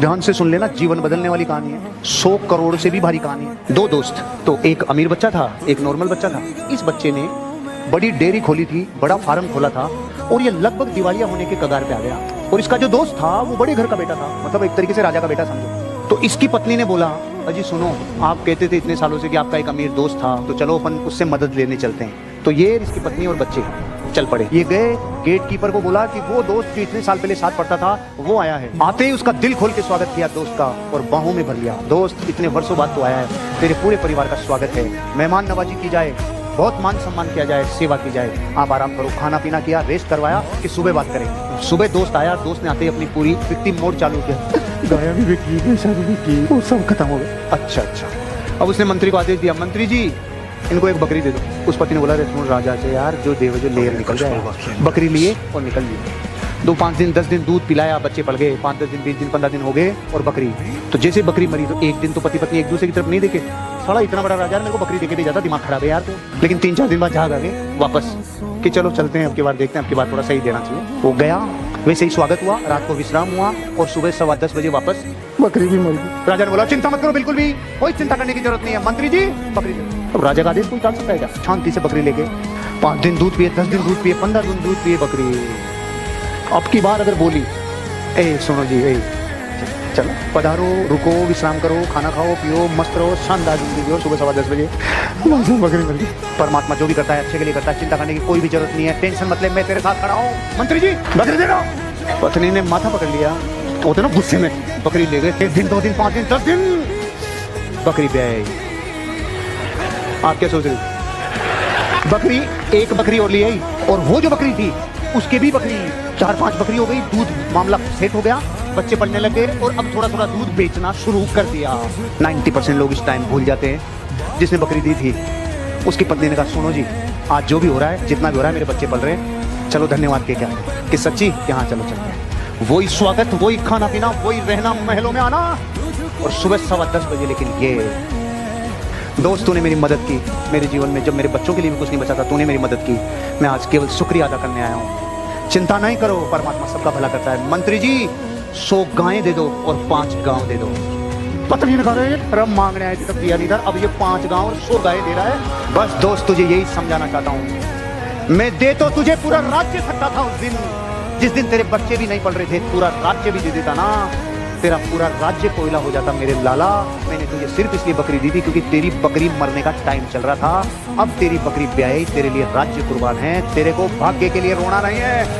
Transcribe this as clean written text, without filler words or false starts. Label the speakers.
Speaker 1: ध्यान से सुन लेना, जीवन बदलने वाली कहानी है। 100 करोड़ से भी भारी कहानी है। दो दोस्त, तो एक अमीर बच्चा था, एक नॉर्मल बच्चा था। इस बच्चे ने बड़ी डेयरी खोली थी, बड़ा फार्म खोला था, और ये लगभग दिवालिया होने के कगार पे आ गया। और इसका जो दोस्त था वो बड़े घर का बेटा था, मतलब एक तरीके से राजा का बेटा समझो। तो इसकी पत्नी ने बोला, अजी सुनो, आप कहते थे इतने सालों से कि आपका एक अमीर दोस्त था, तो चलो अपन उससे मदद लेने चलते हैं। तो ये इसकी पत्नी और बच्चे चल पड़े। ये गए, गेट कीपर को बोला कि वो दोस्त जो इतने साल पहले साथ पढ़ता था वो आया है। आते ही उसका दिल खोल के स्वागत किया दोस्त का, और बाहों में भर लिया। दोस्त, इतने वर्षों बाद तो आया है, तेरे पूरे परिवार का स्वागत है, मेहमान नवाजी की जाए, बहुत मान सम्मान किया जाए, सेवा की जाए, आप आराम करो। खाना पीना किया, रेस्ट करवाया कि सुबह बात करें। सुबह दोस्त आया, दोस्त ने आते ही अपनी पूरी विक्टिम मोड चालू किया। गाया भी बिकी, पैसा भी बिकी, वो सब खत्म हो गया। अच्छा। अब उसने मंत्री को आदेश दिया, मंत्री जी इनको एक बकरी दे दो। उस पति ने बोला, रेस्टोरेंट राजा से यार जो देव जो लेयर निकल जाए। बकरी लिए और निकल लिए। 2-5 दिन 10 दिन दूध पिलाया, बच्चे पड़ गए। 5-10 दिन 20 दिन 15 दिन हो गए, और बकरी तो जैसे बकरी मरी तो एक दिन तो पति पत्नी एक दूसरे की तरफ नहीं देखे। साला इतना बड़ा राजा मेरे को बकरी देके दे जाता, दिमाग खराब है यार तो। लेकिन 3-4 दिन बाद जाग आ गए वापस कि चलो चलते हैं, अब की बार देखते हैं, अब की बार थोड़ा सही देना चाहिए। वो गया, वैसे ही स्वागत हुआ, रात को विश्राम हुआ, और सुबह 10:15 बजे वापस बकरी भी मर गई। राजा ने बोला, चिंता मत करो, बिल्कुल भी कोई चिंता करने की जरूरत नहीं है, मंत्री जी बकरी दे। अब राजा का आदेश कोई टाल सकता है क्या? शांति से बकरी लेके 5 दिन दूध पिए, 10 दिन दूध पिए, 15 दिन दूध पिए बकरी। अब की बार अगर बोली, ए सुनो जी, ए चलो पधारो, रुको, विश्राम करो, खाना खाओ, पियो, मस्त रहो, शानदार जिंदगी हो, सुबह 10:15 बजे बकरी मर गई। परमात्मा जो भी करता है अच्छे के लिए करता है, चिंता करने की कोई भी जरूरत नहीं है, टेंशन मत ले, मैं तेरे साथ खड़ा हूँ, मंत्री जी बकरी दे दो। पत्नी ने माथा पकड़ लिया, होते ना गुस्से में, बकरी ले गए। 1 दिन 2 दिन 5 दिन 10 दिन बकरी पे आई। आप क्या सोच रहे? बकरी, एक बकरी और ले आई, और वो जो बकरी थी उसके भी बकरी 4-5 बकरी हो गई। दूध मामला सेट हो गया, बच्चे पढ़ने लगे, और अब थोड़ा थोड़ा दूध बेचना शुरू कर दिया। 90% लोग इस टाइम भूल जाते हैं जिसने बकरी दी थी। उसकी पत्नी ने कहा, सुनो जी, आज जो भी हो रहा है, जितना भी हो रहा है, मेरे बच्चे पल रहे हैं, चलो धन्यवाद के क्या कि सच्ची कि हाँ चलो चलते हैं। वही स्वागत, वही खाना पीना, वही रहना, महलों में आना, और सुबह 10:15 बजे। लेकिन ये दोस्त, तूने मेरी मदद की मेरे जीवन में, जब मेरे बच्चों के लिए भी कुछ नहीं बचा था, तूने मेरी मदद की, मैं आज केवल शुक्रिया अदा करने आया हूँ। चिंता नहीं करो, परमात्मा सबका भला करता है। मंत्री जी 100 गायें दे दो और 5 गांव दे दो। पत्नी ने कहा, रब मांगने आए थे तब दिया नहीं था, अब ये 5 गांव और 100 गायें दे रहा है। बस दोस्त, तुझे यही समझाना चाहता हूँ, मैं दे तो तुझे पूरा राज्य सकता था उस दिन, जिस दिन तेरे बच्चे भी नहीं पढ़ रहे थे, पूरा राज्य भी दे देता ना, तेरा पूरा राज्य कोयला हो जाता मेरे लाला। मैंने तुझे सिर्फ इसलिए बकरी दी थी क्योंकि तेरी बकरी मरने का टाइम चल रहा था। अब तेरी बकरी ब्याही, तेरे लिए राज्य कुर्बान है, तेरे को भाग्य के लिए रोना नहीं है।